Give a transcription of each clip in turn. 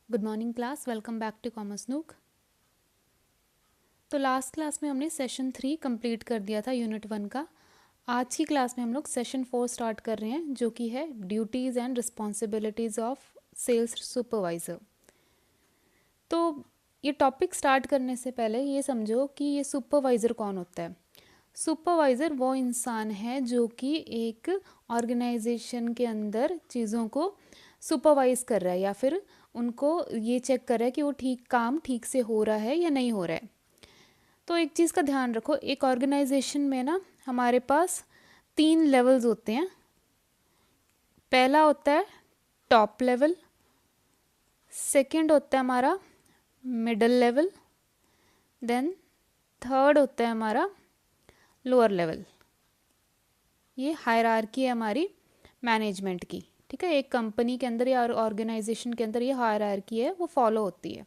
Good morning class, welcome back to commerce nook. तो last class में हमने session 3 complete कर दिया था यूनिट 1 का। आज की क्लास में हम लोग सेशन 4 स्टार्ट कर रहे हैं, जो कि है duties and responsibilities of sales supervisor. तो ये टॉपिक स्टार्ट करने से पहले ये समझो कि ये सुपरवाइज़र कौन होता है। सुपरवाइज़र वो इंसान है जो कि एक ऑर्गेनाइजेशन के अंदर चीज़ों को सुपरवाइज़ कर रहा है, या फिर उनको ये चेक कर रहा है कि वो काम ठीक से हो रहा है या नहीं हो रहा है। तो एक चीज़ का ध्यान रखो, एक ऑर्गेनाइजेशन में ना हमारे पास 3 लेवल्स होते हैं। पहला होता है टॉप लेवल, सेकंड होता है हमारा मिडल लेवल, देन थर्ड होता है हमारा लोअर लेवल। ये हायरार्की है हमारी मैनेजमेंट की, ठीक है। एक कंपनी के अंदर या ऑर्गेनाइजेशन के अंदर ये हायरार्की है, वो फॉलो होती है।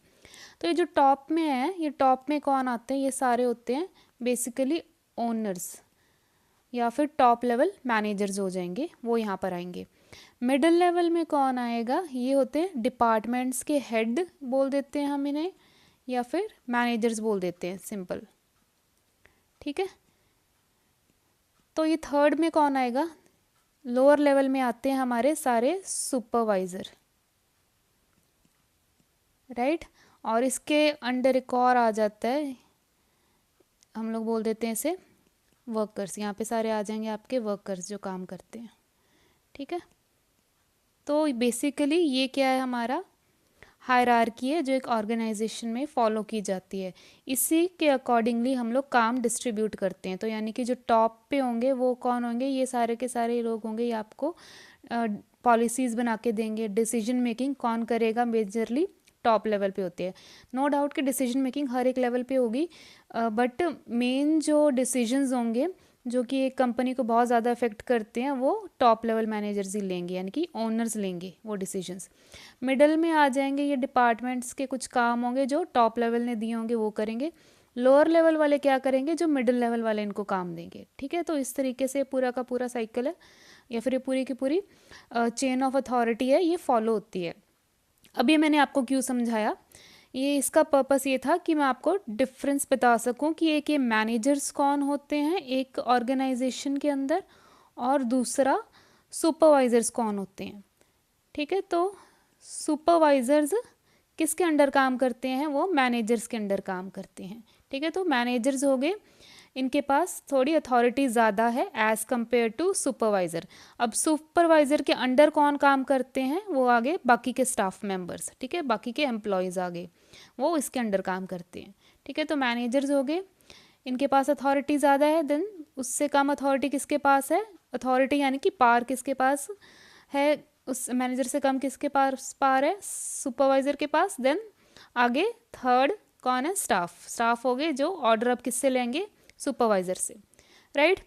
तो ये जो टॉप में है, ये टॉप में कौन आते हैं? ये सारे होते हैं बेसिकली ओनर्स या फिर टॉप लेवल मैनेजर्स हो जाएंगे, वो यहाँ पर आएंगे। मिडिल लेवल में कौन आएगा? ये होते हैं डिपार्टमेंट्स के हेड बोल देते हैं हम इन्हें, या फिर मैनेजर्स बोल देते हैं, सिंपल, ठीक है। तो ये थर्ड में कौन आएगा? लोअर लेवल में आते हैं हमारे सारे सुपरवाइज़र, राइट। और इसके अंडर एक और आ जाता है, हम लोग बोल देते हैं इसे वर्कर्स। यहाँ पे सारे आ जाएंगे आपके वर्कर्स जो काम करते हैं, ठीक है। तो बेसिकली ये क्या है? हमारा हायरार्की है जो एक ऑर्गेनाइजेशन में फॉलो की जाती है। इसी के अकॉर्डिंगली हम लोग काम डिस्ट्रीब्यूट करते हैं। तो यानी कि जो टॉप पे होंगे वो कौन होंगे? ये सारे के सारे लोग होंगे, ये आपको पॉलिसीज़ बना के देंगे। डिसीजन मेकिंग कौन करेगा? मेजरली टॉप लेवल पे होती है। नो डाउट कि डिसीजन मेकिंग हर एक लेवल पे होगी, बट मेन जो डिसीजंस होंगे जो कि एक कंपनी को बहुत ज़्यादा अफेक्ट करते हैं, वो टॉप लेवल मैनेजर्स ही लेंगे, यानी कि ओनर्स लेंगे वो डिसीजंस। मिडल में आ जाएंगे ये डिपार्टमेंट्स के कुछ काम होंगे जो टॉप लेवल ने दिए होंगे, वो करेंगे। लोअर लेवल वाले क्या करेंगे? जो मिडिल लेवल वाले इनको काम देंगे, ठीक है। तो इस तरीके से पूरा का पूरा साइकिल है, या फिर ये पूरी की पूरी चेन ऑफ अथॉरिटी है, ये फॉलो होती है। अभी मैंने आपको क्यों समझाया, ये इसका पर्पस ये था कि मैं आपको डिफरेंस बता सकूं कि एक ये मैनेजर्स कौन होते हैं एक ऑर्गेनाइजेशन के अंदर, और दूसरा सुपरवाइजर्स कौन होते हैं, ठीक है। तो सुपरवाइजर्स किसके अंडर काम करते हैं? वो मैनेजर्स के अंडर काम करते हैं, ठीक है। तो मैनेजर्स हो गए, इनके पास थोड़ी अथॉरिटी ज़्यादा है एज़ कम्पेयर टू सुपरवाइज़र। अब सुपरवाइज़र के अंडर कौन काम करते हैं? वो आगे बाकी के स्टाफ मेंबर्स, ठीक है, बाकी के एम्प्लॉयज़ आगे, वो इसके अंडर काम करते हैं, ठीक है। तो मैनेजर्स हो गए, इनके पास अथॉरिटी ज़्यादा है। देन उससे कम अथॉरिटी किसके पास है? अथॉरिटी यानी कि पावर किसके पास है? उस मैनेजर से कम किसके पास पावर है? सुपरवाइज़र के पास। देन आगे थर्ड कौन है? स्टाफ हो गए, जो ऑर्डर अब किससे लेंगे? सुपरवाइज़र से, राइट।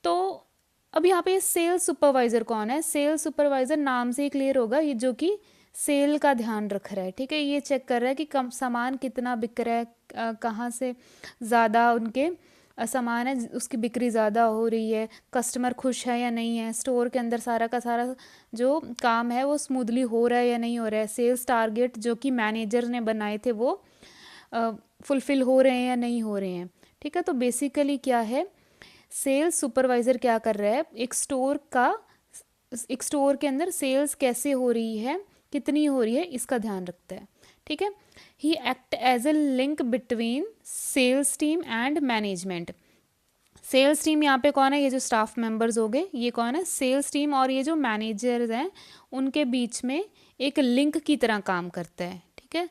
तो अब यहाँ पे सेल्स सुपरवाइज़र कौन है? सेल्स सुपरवाइज़र नाम से ही क्लियर होगा, ये जो कि सेल का ध्यान रख रहा है, ठीक है। ये चेक कर रहा है कि कम सामान कितना बिक रहा है, कहाँ से ज़्यादा उनके सामान है, उसकी बिक्री ज़्यादा हो रही है, कस्टमर खुश है या नहीं है, स्टोर के अंदर सारा का सारा जो काम है वो स्मूथली हो रहा है या नहीं हो रहा है, सेल्स टारगेट जो कि मैनेजर ने बनाए थे वो फुलफ़िल हो रहे हैं या नहीं हो रहे हैं, ठीक है। तो बेसिकली क्या है, सेल्स सुपरवाइज़र क्या कर रहा है? एक स्टोर के अंदर सेल्स कैसे हो रही है, कितनी हो रही है, इसका ध्यान रखता है, ठीक है। He act as a link between sales team and management. Sales team यहाँ पे कौन है? ये जो स्टाफ मेंबर्स हो गए, ये कौन है? Sales team. और ये जो मैनेजर्स हैं उनके बीच में एक लिंक की तरह काम करता है, ठीक है।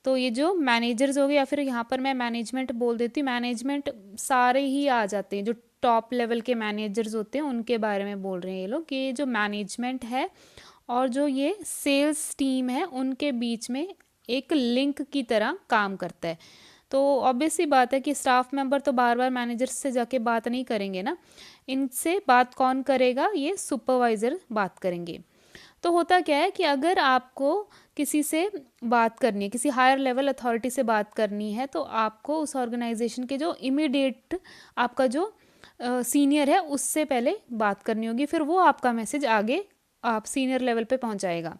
तो ये जो मैनेजर्स हो गए, या फिर यहाँ पर मैं मैनेजमेंट बोल देती हूँ, मैनेजमेंट सारे ही आ जाते हैं, जो टॉप लेवल के मैनेजर्स होते हैं उनके बारे में बोल रहे हैं ये लोग, कि ये जो मैनेजमेंट है और जो ये सेल्स टीम है उनके बीच में एक लिंक की तरह काम करता है। तो ऑब्वियस सी बात है कि स्टाफ मेंबर तो बार बार मैनेजर से जाके बात नहीं करेंगे ना, इनसे बात कौन करेगा? ये सुपरवाइज़र बात करेंगे। तो होता क्या है कि अगर आपको किसी से बात करनी है, किसी हायर लेवल अथॉरिटी से बात करनी है, तो आपको उस ऑर्गेनाइजेशन के जो इमीडिएट आपका जो सीनियर है उससे पहले बात करनी होगी, फिर वो आपका मैसेज आगे आप सीनियर लेवल पे पहुंचाएगा।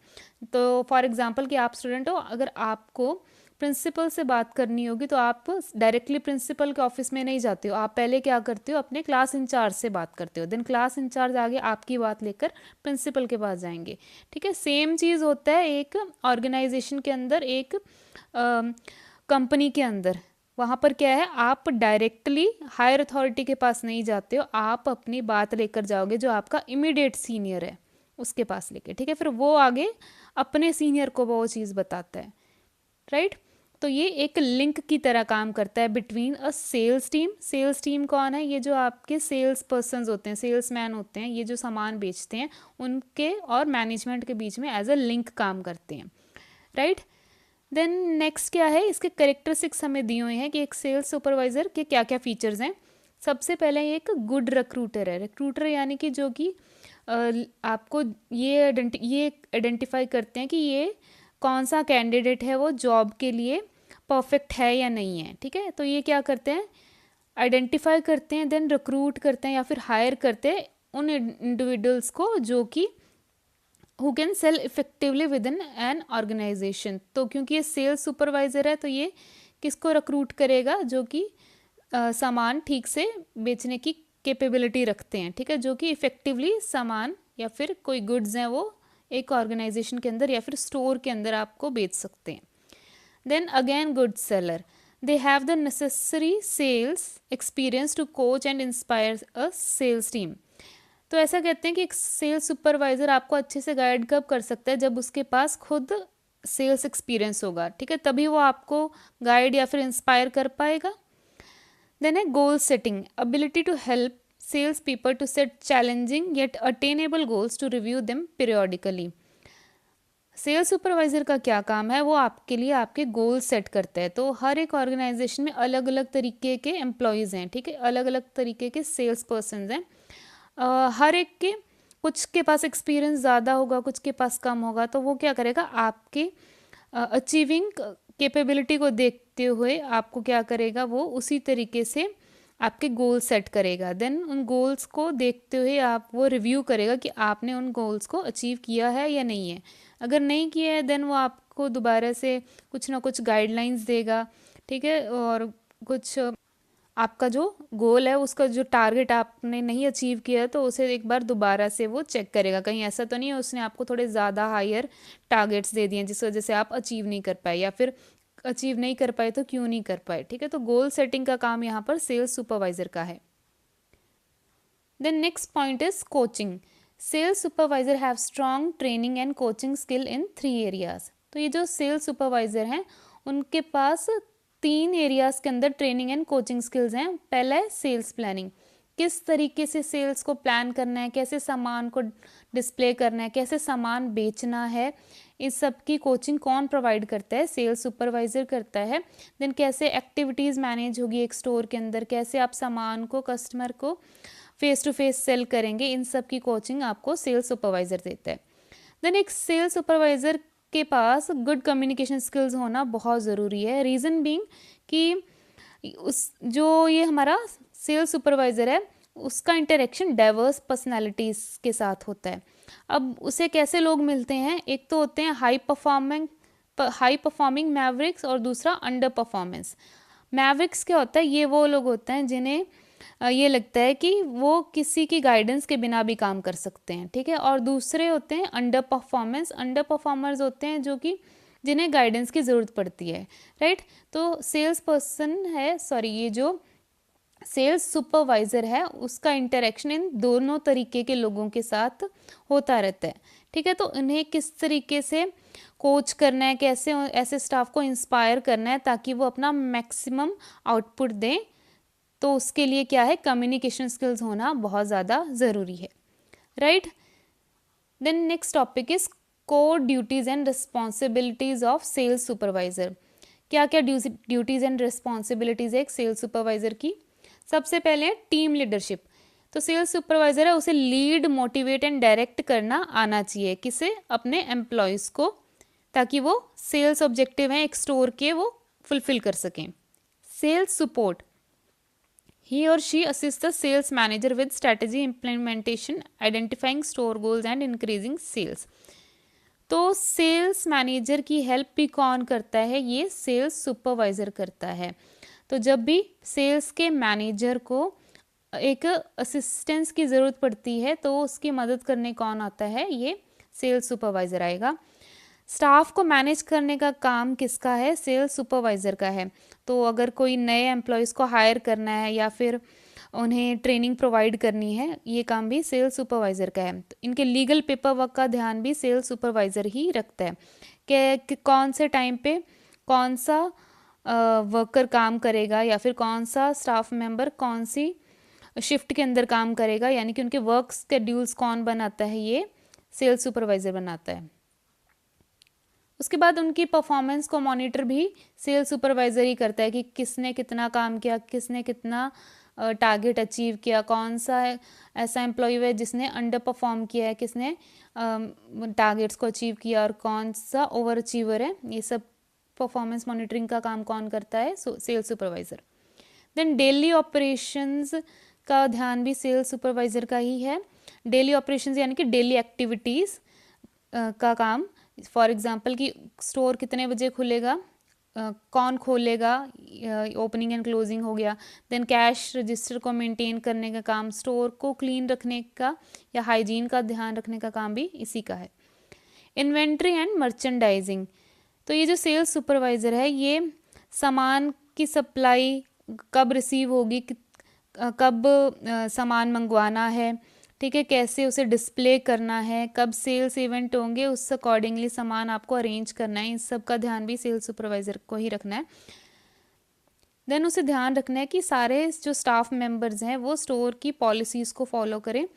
तो फॉर एग्जांपल कि आप स्टूडेंट हो, अगर आपको प्रिंसिपल से बात करनी होगी तो आप डायरेक्टली प्रिंसिपल के ऑफिस में नहीं जाते हो, आप पहले क्या करते हो, अपने क्लास इंचार्ज से बात करते हो, देन क्लास इंचार्ज आगे आपकी बात लेकर प्रिंसिपल के पास जाएंगे। ठीक है, सेम चीज़ होता है एक ऑर्गेनाइजेशन के अंदर, एक कंपनी के अंदर। वहाँ पर क्या है, आप डायरेक्टली हायर अथॉरिटी के पास नहीं जाते हो, आप अपनी बात लेकर जाओगे जो आपका इमीडिएट सीनियर है उसके पास लेके। ठीक है, फिर वो आगे अपने सीनियर को वो चीज़ बताता है, राइट। तो ये एक लिंक की तरह काम करता है between a sales team. Sales team कौन है, ये जो आपके सेल्स पर्सनस होते हैं, सेल्स मैन होते हैं, ये जो सामान बेचते हैं, उनके और मैनेजमेंट के बीच में एज अ लिंक काम करते हैं, राइट। देन नेक्स्ट क्या है, इसके कैरेक्टरिस्टिक्स हमें दिए हुए हैं कि एक सेल्स सुपरवाइज़र के क्या क्या फीचर्स हैं। सबसे पहले एक गुड रिक्रूटर है। रिक्रूटर यानी कि जो कि आपको ये आइडेंटिफाई करते हैं कि ये कौन सा कैंडिडेट है, वो जॉब के लिए परफेक्ट है या नहीं है। ठीक है, तो ये क्या करते हैं, आइडेंटिफाई करते हैं, देन रिक्रूट करते हैं या फिर हायर करते हैं उन इंडिविजुअल्स को जो कि who can sell effectively within an organisation. तो क्योंकि ये सेल्स सुपरवाइज़र है तो ये किसको रिक्रूट करेगा, जो कि सामान ठीक से बेचने की कैपेबिलिटी रखते हैं। ठीक है, जो कि इफ़ेक्टिवली सामान या फिर कोई गुड्स हैं वो एक ऑर्गेनाइजेशन के अंदर या फिर स्टोर के अंदर आपको बेच सकते हैं। Then again good seller, they have the necessary sales experience to coach and inspire a sales team. तो ऐसा कहते हैं कि एक सेल्स सुपरवाइज़र आपको अच्छे से गाइड कब कर सकता है, जब उसके पास खुद सेल्स एक्सपीरियंस होगा। ठीक है, तभी वो आपको गाइड या फिर इंस्पायर कर पाएगा। देन है goal setting, ability to help sales people to set challenging yet attainable goals to review them periodically. Sales supervisor का क्या काम है, वो आपके लिए आपके गोल सेट करता है। तो हर एक ऑर्गेनाइजेशन में अलग अलग तरीके के एम्प्लॉयज़ हैं। ठीक है, अलग अलग तरीके के सेल्स पर्सन हैं। हर एक के, कुछ के पास एक्सपीरियंस ज़्यादा होगा, कुछ के पास कम होगा, तो वो क्या करेगा, आपके अचीविंग कैपेबिलिटी को देखते हुए आपको क्या करेगा, वो उसी तरीके से आपके गोल सेट करेगा। देन उन गोल्स को देखते हुए आप वो रिव्यू करेगा कि आपने उन गोल्स को अचीव किया है या नहीं है। अगर नहीं किया है देन वो आपको दोबारा से कुछ ना कुछ गाइडलाइंस देगा। ठीक है, और कुछ आपका जो गोल है, उसका जो टारगेट आपने नहीं अचीव किया है तो उसे एक बार दोबारा से वो चेक करेगा, कहीं ऐसा तो नहीं है उसने आपको थोड़े ज़्यादा हायर टारगेट्स दे दिए जिस वजह से आप अचीव नहीं कर पाए, या फिर अचीव नहीं कर पाए तो क्यों नहीं कर पाए। ठीक है, तो गोल सेटिंग का काम यहाँ पर सेल्स सुपरवाइज़र का है। Then next point is coaching. Sales supervisor have strong training and coaching skill in 3 areas. तो ये जो सेल्स सुपरवाइज़र हैं उनके पास 3 एरियाज़ के अंदर ट्रेनिंग एंड कोचिंग स्किल्स हैं। पहला है सेल्स प्लानिंग, किस तरीके से सेल्स को प्लान करना है, कैसे सामान को डिस्प्ले करना है, कैसे सामान बेचना है, इस सब की कोचिंग कौन प्रोवाइड करता है, सेल्स सुपरवाइज़र करता है। देन कैसे एक्टिविटीज़ मैनेज होगी एक स्टोर के अंदर, कैसे आप सामान को कस्टमर को फेस टू फेस सेल करेंगे, इन सब की कोचिंग आपको सेल्स सुपरवाइज़र देता है। देन एक सेल्स सुपरवाइज़र के पास गुड कम्युनिकेशन स्किल्स होना बहुत ज़रूरी है। रीज़न बीइंग कि उस जो ये हमारा सेल्स सुपरवाइज़र है उसका इंटरेक्शन डाइवर्स पर्सनालिटीज़ के साथ होता है। अब उसे कैसे लोग मिलते हैं, एक तो होते हैं हाई परफॉर्मिंग मैवरिक्स और दूसरा अंडर परफॉर्मेंस। मैवरिक्स क्या होता है, ये वो लोग होते हैं जिन्हें ये लगता है कि वो किसी की गाइडेंस के बिना भी काम कर सकते हैं। ठीक है, और दूसरे होते हैं अंडर परफॉर्मेंस। अंडर परफॉर्मर्स होते हैं जो कि जिन्हें गाइडेंस की ज़रूरत पड़ती है, राइट। तो सेल्स पर्सन है, सॉरी, ये जो सेल्स सुपरवाइज़र है उसका इंटरेक्शन इन दोनों तरीके के लोगों के साथ होता रहता है। ठीक है, तो इन्हें किस तरीके से कोच करना है, कैसे ऐसे स्टाफ को इंस्पायर करना है ताकि वो अपना मैक्सिमम आउटपुट दें, तो उसके लिए क्या है, कम्युनिकेशन स्किल्स होना बहुत ज़्यादा ज़रूरी है, right. Then next topic is core duties and responsibilities of sales supervisor. क्या क्या ड्यूटीज़ एंड रिस्पॉन्सिबिलिटीज़ है एक सेल्स सुपरवाइज़र की। सबसे पहले है टीम लीडरशिप। तो सेल्स सुपरवाइज़र है उसे लीड, मोटिवेट एंड डायरेक्ट करना आना चाहिए, किसे, अपने एम्प्लॉयज़ को, ताकि वो सेल्स ऑब्जेक्टिव हैं एक स्टोर के वो फुलफिल कर सकें। Sales support, He or she assists the sales manager with strategy implementation, identifying store goals and increasing sales. तो सेल्स मैनेजर की हेल्प भी कौन करता है? ये सेल्स सुपरवाइज़र करता है। तो जब भी सेल्स के मैनेजर को एक असिस्टेंस की ज़रूरत पड़ती है तो उसकी मदद करने कौन आता है? ये सेल्स सुपरवाइज़र आएगा। स्टाफ को मैनेज करने का काम किसका है? सेल्स सुपरवाइज़र का है। तो अगर कोई नए एम्प्लॉयज़ को हायर करना है या फिर उन्हें ट्रेनिंग प्रोवाइड करनी है, ये काम भी सेल्स सुपरवाइज़र का है। तो इनके लीगल पेपर वर्क का ध्यान भी सेल्स सुपरवाइज़र ही रखता है कि कौन से टाइम पे कौन सा वर्कर काम करेगा या फिर कौन सा स्टाफ मेंबर कौन सी शिफ्ट के अंदर काम करेगा, यानी कि उनके वर्क स्केड्यूल्स कौन बनाता है? ये सेल्स सुपरवाइज़र बनाता है। उसके बाद उनकी परफॉर्मेंस को मॉनिटर भी सेल्स सुपरवाइज़र ही करता है कि किसने कितना काम किया, किसने कितना टारगेट अचीव किया, कौन सा ऐसा एम्प्लॉय है जिसने अंडर परफॉर्म किया है, किसने टारगेट्स को अचीव किया और कौन सा ओवर अचीवर है। ये सब परफॉर्मेंस मॉनिटरिंग का काम कौन करता है? Sales supervisor. Then daily operations का ध्यान भी सेल्स सुपरवाइज़र का ही है। डेली ऑपरेशंस यानी कि डेली एक्टिविटीज़ का काम, फॉर एग्जांपल कि स्टोर कितने बजे खुलेगा, कौन खोलेगा, ओपनिंग एंड क्लोजिंग हो गया। देन कैश रजिस्टर को मेंटेन करने का काम, स्टोर को क्लीन रखने का या हाइजीन का ध्यान रखने का काम भी इसी का है। इन्वेंट्री एंड मर्चेंडाइजिंग, तो ये जो सेल्स सुपरवाइज़र है ये सामान की सप्लाई कब रिसीव होगी, कब सामान मंगवाना है, ठीक है, कैसे उसे डिस्प्ले करना है, कब सेल्स इवेंट होंगे, उस अकॉर्डिंगली सामान आपको अरेंज करना है। इन सब का ध्यान भी सेल्स सुपरवाइज़र को ही रखना है। देन उसे ध्यान रखना है कि सारे जो स्टाफ मेंबर्स हैं वो स्टोर की पॉलिसीज़ को फॉलो करें।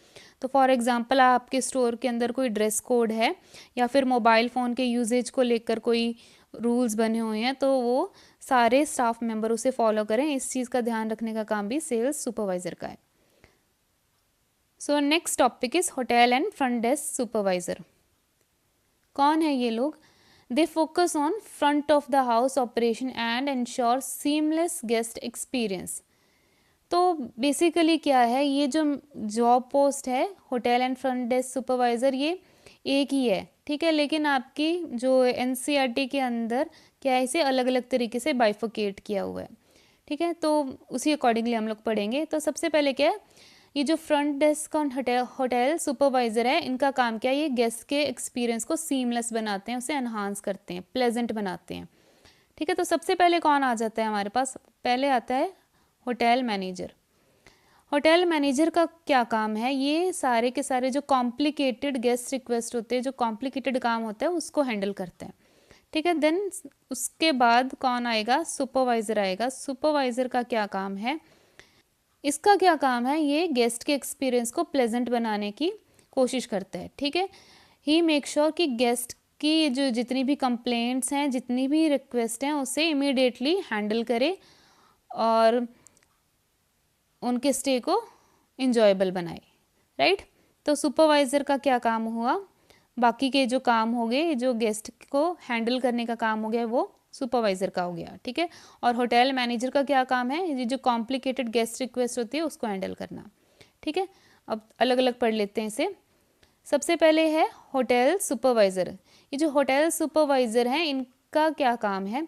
तो फॉर एग्जांपल आपके स्टोर के अंदर कोई ड्रेस कोड है या फिर मोबाइल फ़ोन के यूजेज को लेकर कोई रूल्स बने हुए हैं तो वो सारे स्टाफ मेंबर उसे फॉलो करें। इस चीज़ का ध्यान रखने का काम भी सेल्स सुपरवाइज़र का है। So next topic is hotel and front desk supervisor. कौन है ये लोग? They focus on front of the house operation and ensure seamless guest experience. तो बेसिकली क्या है, ये जो जॉब पोस्ट है hotel and front desk supervisor ये एक ही है, ठीक है, लेकिन आपकी जो एनसीईआरटी के अंदर क्या है, इसे अलग अलग तरीके से बाइफोकेट किया हुआ है, ठीक है। तो उसी अकॉर्डिंगली हम लोग पढ़ेंगे। तो सबसे पहले क्या है, ये जो फ्रंट डेस्क और होटल सुपरवाइज़र है, इनका काम क्या है, ये गेस्ट के एक्सपीरियंस को सीमलेस बनाते हैं, उसे एनहांस करते हैं, प्लेजेंट बनाते हैं, ठीक है। तो सबसे पहले कौन आ जाता है हमारे पास? पहले आता है होटल मैनेजर। होटल मैनेजर का क्या काम है? ये सारे के सारे जो कॉम्प्लिकेटेड गेस्ट रिक्वेस्ट होते हैं, जो कॉम्प्लिकेटेड काम होता है, उसको हैंडल करते हैं, ठीक है। देन उसके बाद कौन आएगा? सुपरवाइज़र आएगा। सुपरवाइज़र का क्या काम है? इसका क्या काम है? ये गेस्ट के एक्सपीरियंस को प्लेजेंट बनाने की कोशिश करता है, ठीक है। ही मेक श्योर कि गेस्ट की जो जितनी भी कंप्लेंट्स हैं, जितनी भी रिक्वेस्ट हैं, उसे इमीडिएटली हैंडल करे और उनके स्टे को इंजॉयबल बनाए, राइट। तो सुपरवाइज़र का क्या काम हुआ? बाकी के जो काम हो गए, जो गेस्ट को हैंडल करने का काम हो गया, वो सुपरवाइज़र का हो गया, ठीक है। और होटल मैनेजर का क्या काम है? ये जो कॉम्प्लिकेटेड गेस्ट रिक्वेस्ट होती है उसको हैंडल करना, ठीक है। अब अलग अलग पढ़ लेते हैं इसे। सबसे पहले है होटल सुपरवाइज़र। ये जो होटल सुपरवाइज़र हैं, इनका क्या काम है?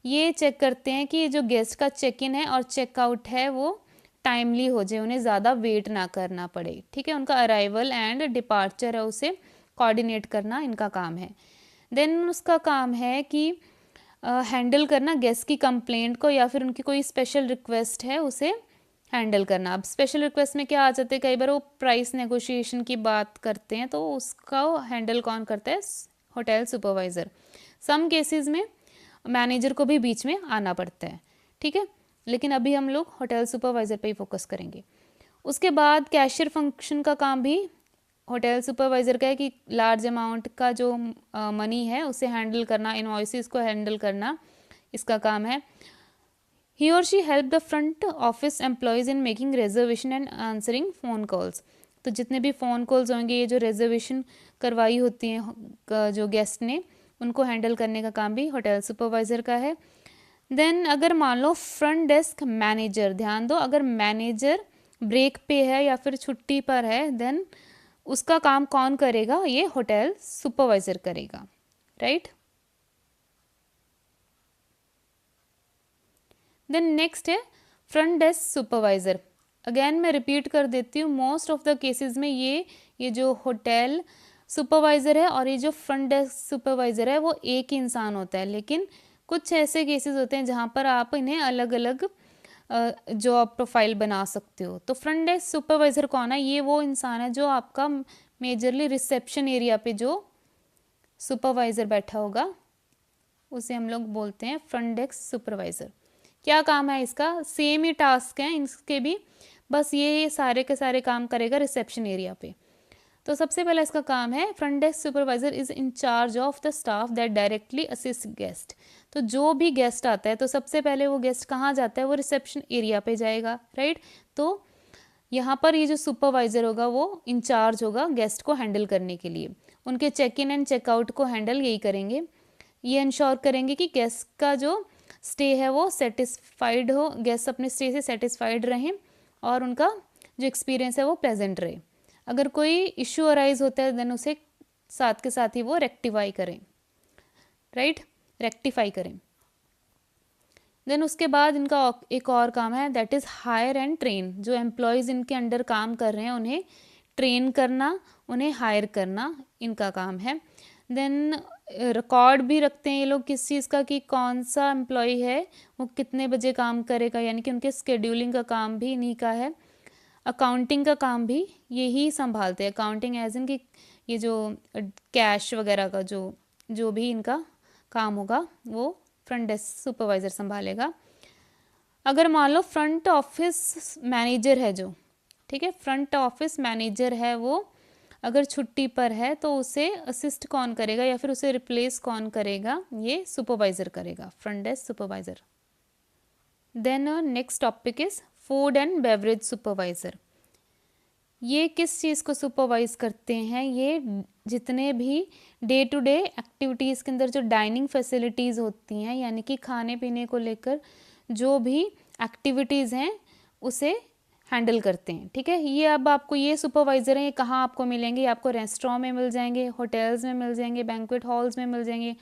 ये चेक करते हैं कि जो गेस्ट का चेक इन है और चेकआउट है वो टाइमली हो जाए, उन्हें ज़्यादा वेट ना करना पड़े, ठीक है। उनका अराइवल एंड डिपार्चर है उसे कोऑर्डिनेट करना इनका काम है। देन उसका काम है कि हैंडल करना गेस्ट की कंप्लेंट को या फिर उनकी कोई स्पेशल रिक्वेस्ट है उसे हैंडल करना। अब स्पेशल रिक्वेस्ट में क्या आ जाते हैं, कई बार वो प्राइस नेगोशिएशन की बात करते हैं, तो उसका हैंडल कौन करता है? Hotel supervisor. सम केसेस में मैनेजर को भी बीच में आना पड़ता है, ठीक है, लेकिन अभी हम लोग होटल सुपरवाइज़र पे ही फोकस करेंगे। उसके बाद कैशियर फंक्शन का काम भी होटल सुपरवाइज़र का है कि लार्ज अमाउंट का जो मनी है उसे हैंडल करना, इनवॉइसेस को हैंडल करना इसका काम है। ही और she help the front office employees in making reservation and answering phone calls. तो जितने भी फ़ोन कॉल्स होंगे, ये जो रिजर्वेशन करवाई होती हैं जो गेस्ट ने, उनको हैंडल करने का काम भी होटल सुपरवाइज़र का है। देन अगर मान लो फ्रंट डेस्क मैनेजर, ध्यान दो, अगर मैनेजर ब्रेक पे है या फिर छुट्टी पर है, देन उसका काम कौन करेगा? ये होटल सुपरवाइजर करेगा, राइट। देन नेक्स्ट है फ्रंट डेस्क सुपरवाइजर। अगेन मैं रिपीट कर देती हूँ, मोस्ट ऑफ द केसेस में ये जो होटल सुपरवाइज़र है और ये जो फ्रंट डेस्क सुपरवाइज़र है वो एक ही इंसान होता है, लेकिन कुछ ऐसे केसेस होते हैं जहाँ पर आप इन्हें अलग अलग जॉब प्रोफाइल बना सकते हो। तो फ्रंट डेस्क सुपरवाइज़र कौन है? ये वो इंसान है जो आपका मेजरली रिसेप्शन एरिया पे जो सुपरवाइज़र बैठा होगा उसे हम लोग बोलते हैं फ्रंट डेस्क सुपरवाइज़र। क्या काम है इसका? सेम ही टास्क हैं इसके भी, बस ये सारे के सारे काम करेगा रिसेप्शन एरिया पे। तो सबसे पहला इसका काम है, front desk supervisor is in charge of the staff that directly assist guest. तो जो भी गेस्ट आता है तो सबसे पहले वो गेस्ट कहाँ जाता है? वो रिसेप्शन एरिया पे जाएगा, राइट। तो यहाँ पर ये जो सुपरवाइजर होगा वो इंचार्ज होगा गेस्ट को हैंडल करने के लिए, उनके चेक इन एंड चेकआउट को हैंडल यही करेंगे। ये इंश्योर करेंगे कि गेस्ट का जो स्टे है वो सेटिस्फाइड हो, गेस्ट अपने स्टे से सेटिस्फाइड रहें और उनका जो एक्सपीरियंस है वो प्लेजेंट रहे। अगर कोई इश्यू अराइज होता है देन उसे साथ के साथ ही वो रेक्टिफाई करें, राइट, रेक्टिफाई करें। देन उसके बाद इनका एक और काम है, that is hire and train. जो एम्प्लॉयज़ इनके अंडर काम कर रहे हैं उन्हें ट्रेन करना, उन्हें हायर करना इनका काम है। देन रिकॉर्ड भी रखते हैं ये लोग किस चीज़ का, कि कौन सा एम्प्लॉय है वो कितने बजे काम करेगा, यानी कि उनके स्केड्यूलिंग का काम भी इन्हीं का है। अकाउंटिंग का काम भी यही संभालते हैं, अकाउंटिंग एज इन कि ये जो कैश वगैरह का जो भी इनका काम होगा वो फ्रंट डेस्क सुपरवाइज़र संभालेगा। अगर मान लो फ्रंट ऑफिस मैनेजर है जो, ठीक है, फ्रंट ऑफिस मैनेजर है वो अगर छुट्टी पर है तो उसे असिस्ट कौन करेगा या फिर उसे रिप्लेस कौन करेगा? ये सुपरवाइज़र करेगा, front desk supervisor. Then next topic is food and beverage supervisor. ये किस चीज़ को सुपरवाइज करते हैं? ये जितने भी डे टू डे एक्टिविटीज़ के अंदर जो डाइनिंग फैसिलिटीज़ होती हैं, यानी कि खाने पीने को लेकर जो भी एक्टिविटीज़ हैं उसे हैंडल करते हैं, ठीक है। ये अब आपको ये सुपरवाइज़र हैं, ये कहाँ आपको मिलेंगे? ये आपको रेस्टोरेंट में मिल जाएंगे, होटल्स में मिल जाएंगे, बैंक्वेट हॉल्स में मिल जाएंगे,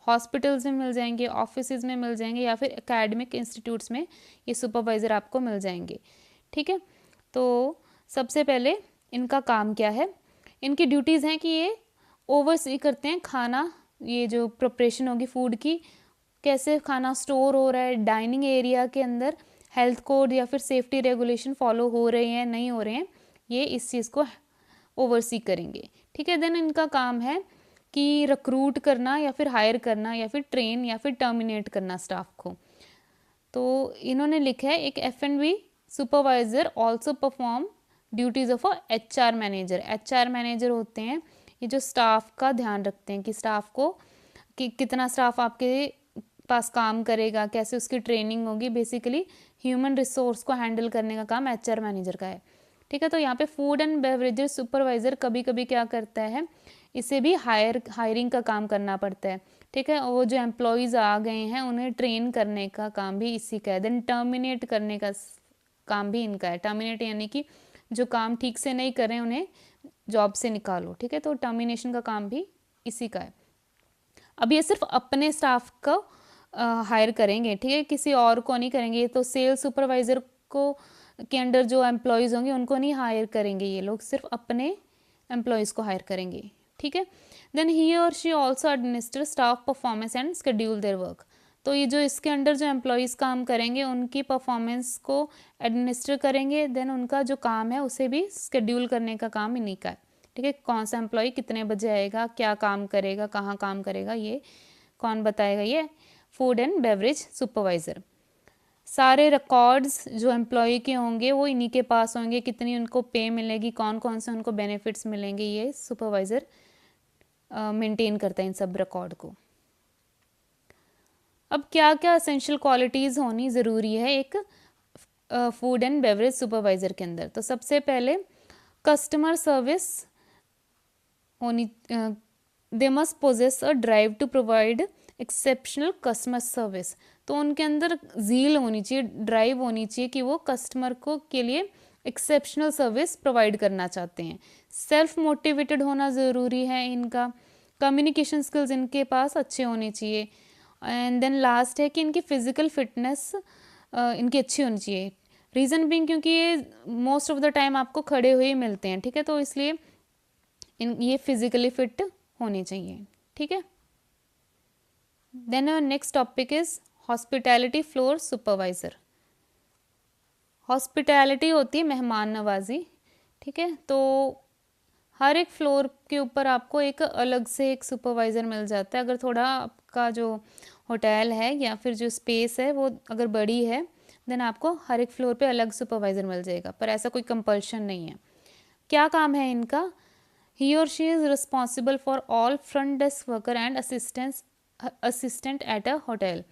हॉस्पिटल्स में मिल जाएंगे, ऑफिस में मिल जाएंगे या फिर एकेडमिक इंस्टीट्यूट्स में ये सुपरवाइज़र आपको मिल जाएंगे, ठीक है। तो सबसे पहले इनका काम क्या है? इनकी ड्यूटीज़ हैं कि ये ओवरसी करते हैं खाना, ये जो प्रिपरेशन होगी फूड की, कैसे खाना स्टोर हो रहा है डाइनिंग एरिया के अंदर, हेल्थ कोड या फिर सेफ्टी रेगुलेशन फॉलो हो रहे हैं नहीं हो रहे हैं, ये इस चीज़ को ओवरसी करेंगे, ठीक है। देन इनका काम है कि रिक्रूट करना या फिर हायर करना या फिर ट्रेन या फिर टर्मिनेट करना स्टाफ को। तो इन्होंने लिखा है एक F&B supervisor also perform duties of a HR manager. HR manager होते हैं ये जो स्टाफ का ध्यान रखते हैं कि स्टाफ को कि कितना स्टाफ आपके पास काम करेगा, कैसे उसकी ट्रेनिंग होगी, बेसिकली ह्यूमन रिसोर्स को हैंडल करने का काम HR मैनेजर का है, ठीक है। तो यहाँ पे फूड एंड बेवरेजेस सुपरवाइज़र कभी कभी क्या करता है, इसे भी हायरिंग का काम करना पड़ता है, ठीक है। वो जो एम्प्लॉयज़ आ गए हैं उन्हें ट्रेन करने का काम भी इसी का है। देन टर्मिनेट करने का काम भी इनका है। टर्मिनेट यानी कि जो काम ठीक से नहीं कर रहे हैं उन्हें जॉब से निकालो, ठीक है। तो टर्मिनेशन का काम भी इसी का है। अब ये सिर्फ अपने स्टाफ को हायर करेंगे, ठीक है, किसी और को नहीं करेंगे। तो सेल्स सुपरवाइज़र को के अंडर जो एम्प्लॉयज़ होंगे उनको नहीं हायर करेंगे, ये लोग सिर्फ अपने एम्प्लॉयज़ को हायर करेंगे, ठीक है। देन ही और she also administer staff performance and schedule their work. तो ये जो इसके अंडर जो एम्प्लॉयज़ काम करेंगे उनकी परफॉर्मेंस को एडमिनिस्टर करेंगे। देन उनका जो काम है उसे भी शेड्यूल करने का काम इन्हीं का है, ठीक है। कौन सा एम्प्लॉय कितने बजे आएगा, क्या काम करेगा, कहाँ काम करेगा, ये कौन बताएगा? ये फूड एंड बेवरेज सुपरवाइज़र। सारे रिकॉर्ड्स जो एम्प्लॉय के होंगे वो इन्हीं के पास होंगे, कितनी उनको पे मिलेगी, कौन कौन से उनको बेनिफिट्स मिलेंगे, ये सुपरवाइज़र मेंटेन करता है इन सब रिकॉर्ड को। अब क्या क्या एसेंशियल क्वालिटीज़ होनी ज़रूरी है एक फूड एंड बेवरेज सुपरवाइज़र के अंदर? तो सबसे पहले कस्टमर सर्विस होनी, they must possess a drive to provide exceptional customer service. तो उनके अंदर ज़ील होनी चाहिए, ड्राइव होनी चाहिए कि वो कस्टमर को के लिए एक्सेप्शनल सर्विस प्रोवाइड करना चाहते हैं। सेल्फ मोटिवेटेड होना ज़रूरी है इनका। कम्युनिकेशन स्किल्स इनके पास अच्छे होने चाहिए। एंड देन लास्ट है कि इनकी फ़िज़िकल फिटनेस इनकी अच्छी होनी चाहिए। रीज़न बीइंग क्योंकि ये मोस्ट ऑफ द टाइम आपको खड़े हुए ही मिलते हैं, ठीक है, तो इसलिए ये फिज़िकली फिट होने चाहिए, ठीक है। Then next topic is hospitality floor supervisor. Hospitality होती है मेहमान नवाजी, ठीक है, तो हर एक फ्लोर के ऊपर आपको एक अलग से एक सुपरवाइज़र मिल जाता है। अगर थोड़ा आपका जो होटल है या फिर जो स्पेस है वो अगर बड़ी है देन आपको हर एक फ्लोर पे अलग सुपरवाइज़र मिल जाएगा, पर ऐसा कोई कंपल्शन नहीं है। क्या काम है इनका? ही और she is responsible for all front desk worker and assistant at a hotel.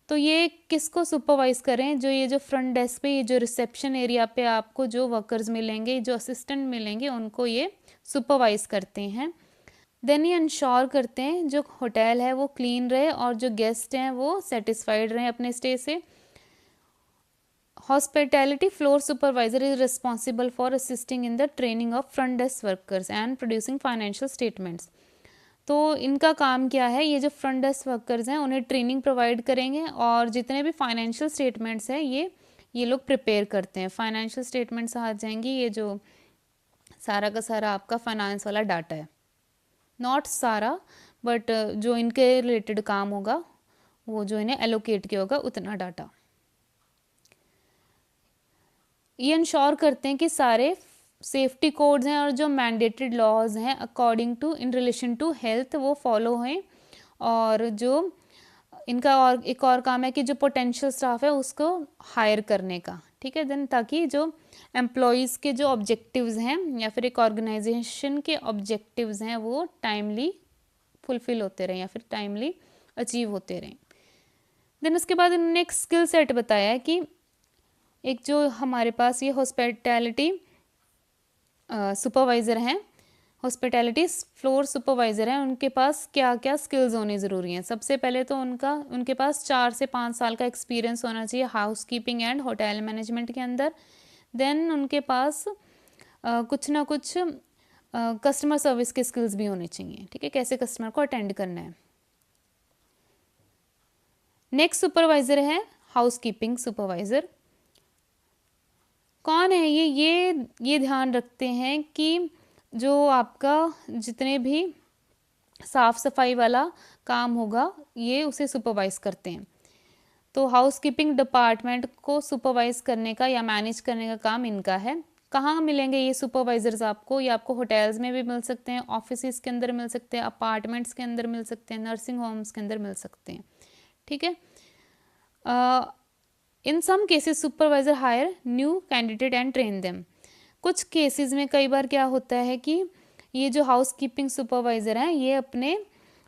तो ये किसको सुपरवाइज़ करें? जो ये जो फ्रंट डेस्क पे, ये जो रिसेप्शन एरिया पे आपको जो वर्कर्स मिलेंगे, जो असिस्टेंट मिलेंगे, उनको ये सुपरवाइज़ करते हैं। देन ये इंश्योर करते हैं जो होटल है वो क्लीन रहे और जो गेस्ट हैं वो सेटिस्फाइड रहें अपने स्टे से। Hospitality floor supervisor is responsible for assisting in the training of front desk workers and producing financial statements. तो इनका काम क्या है? ये जो फ्रंट डेस्क वर्कर्स हैं उन्हें ट्रेनिंग प्रोवाइड करेंगे और जितने भी फाइनेंशियल स्टेटमेंट्स हैं ये लोग प्रिपेयर करते हैं। फाइनेंशियल स्टेटमेंट्स आ जाएंगी, ये जो सारा का सारा आपका फाइनेंस वाला डाटा है, नॉट सारा बट जो इनके रिलेटेड काम होगा वो जो इन्हें एलोकेट किया होगा उतना डाटा। ये इंश्योर करते हैं कि सारे सेफ्टी कोड्स हैं और जो मैंडेटेड लॉज हैं according to in relation to health वो फॉलो हैं। और जो इनका और एक और काम है कि जो पोटेंशियल स्टाफ है उसको हायर करने का, ठीक है, देन ताकि जो एम्प्लॉयज़ के जो ऑब्जेक्टिव्स हैं या फिर एक ऑर्गेनाइजेशन के ऑब्जेक्टिव्स हैं वो टाइमली फुलफिल होते रहें या फिर टाइमली अचीव होते रहें। देन उसके बाद इन्होंने एक स्किल सेट बताया है कि एक जो हमारे पास ये हॉस्पिटैलिटी सुपरवाइज़र हैं, हॉस्पिटैलिटी फ्लोर सुपरवाइज़र हैं, उनके पास क्या क्या स्किल्स होनी ज़रूरी हैं। सबसे पहले तो उनके पास 4 से 5 साल का एक्सपीरियंस होना चाहिए house keeping and hotel management के अंदर। देन उनके पास कुछ ना कुछ कस्टमर सर्विस के स्किल्स भी होने चाहिए, ठीक है, कैसे कस्टमर को अटेंड करना है। नेक्स्ट सुपरवाइज़र है हाउस कीपिंग सुपरवाइज़र। कौन है ये ध्यान रखते हैं कि जो आपका जितने भी साफ़ सफाई वाला काम होगा ये उसे सुपरवाइज़ करते हैं। तो हाउस कीपिंग डिपार्टमेंट को सुपरवाइज़ करने का या मैनेज करने का काम इनका है। कहाँ मिलेंगे ये सुपरवाइज़र्स आपको? ये आपको होटल्स में भी मिल सकते हैं, ऑफिस के अंदर मिल सकते हैं, अपार्टमेंट्स के अंदर मिल सकते हैं, नर्सिंग होम्स के अंदर मिल सकते हैं, ठीक है। In some cases supervisor hire new candidate and train them. कुछ केसेस में कई बार क्या होता है कि ये जो हाउस कीपिंग सुपरवाइज़र हैं ये अपने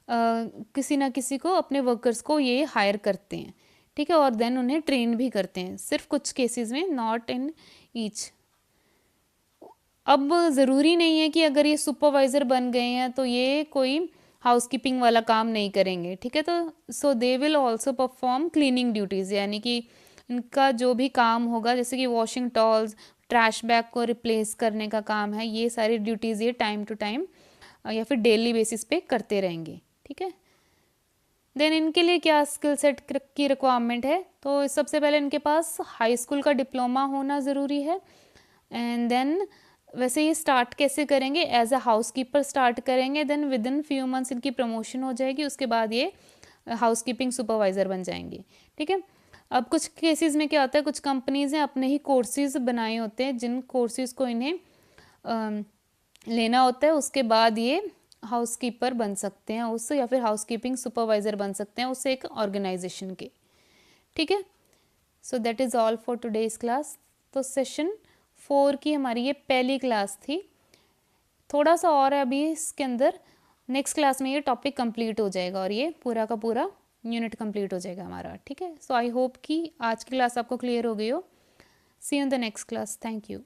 किसी ना किसी को, अपने वर्कर्स को ये हायर करते हैं, ठीक है, और देन उन्हें ट्रेन भी करते हैं, सिर्फ कुछ केसेस में, नॉट इन ईच। अब ज़रूरी नहीं है कि अगर ये सुपरवाइज़र बन गए हैं तो ये कोई हाउस कीपिंग वाला काम नहीं करेंगे, ठीक है। तो so they will also perform cleaning duties, यानी कि इनका जो भी काम होगा जैसे कि वॉशिंग टॉल्स, ट्रैश बैग को रिप्लेस करने का काम है, ये सारी ड्यूटीज़ ये टाइम टू टाइम या फिर डेली बेसिस पे करते रहेंगे, ठीक है। देन इनके लिए क्या स्किल सेट की रिक्वायरमेंट है? तो सबसे पहले इनके पास हाई स्कूल का डिप्लोमा होना ज़रूरी है। एंड देन वैसे ये स्टार्ट कैसे करेंगे? As a housekeeper start करेंगे, then within few months इनकी प्रमोशन हो जाएगी, उसके बाद ये हाउस कीपिंग सुपरवाइज़र बन जाएंगे, ठीक है। अब कुछ केसेस में क्या होता है, कुछ कंपनीज़ हैं अपने ही कोर्सेज़ बनाए होते हैं, जिन कोर्सेज़ को इन्हें लेना होता है, उसके बाद ये हाउस कीपर बन सकते हैं उस, या फिर हाउस कीपिंग सुपरवाइज़र बन सकते हैं उस एक ऑर्गेनाइजेशन के, ठीक है। So that is all for today's class. तो सेशन 4 की हमारी ये पहली क्लास थी, थोड़ा सा और है अभी इसके अंदर, नेक्स्ट क्लास में ये टॉपिक कंप्लीट हो जाएगा और ये पूरा का पूरा यूनिट कंप्लीट हो जाएगा हमारा, ठीक है। सो आई होप कि आज की क्लास आपको क्लियर हो गई हो। See you in the next class. Thank you.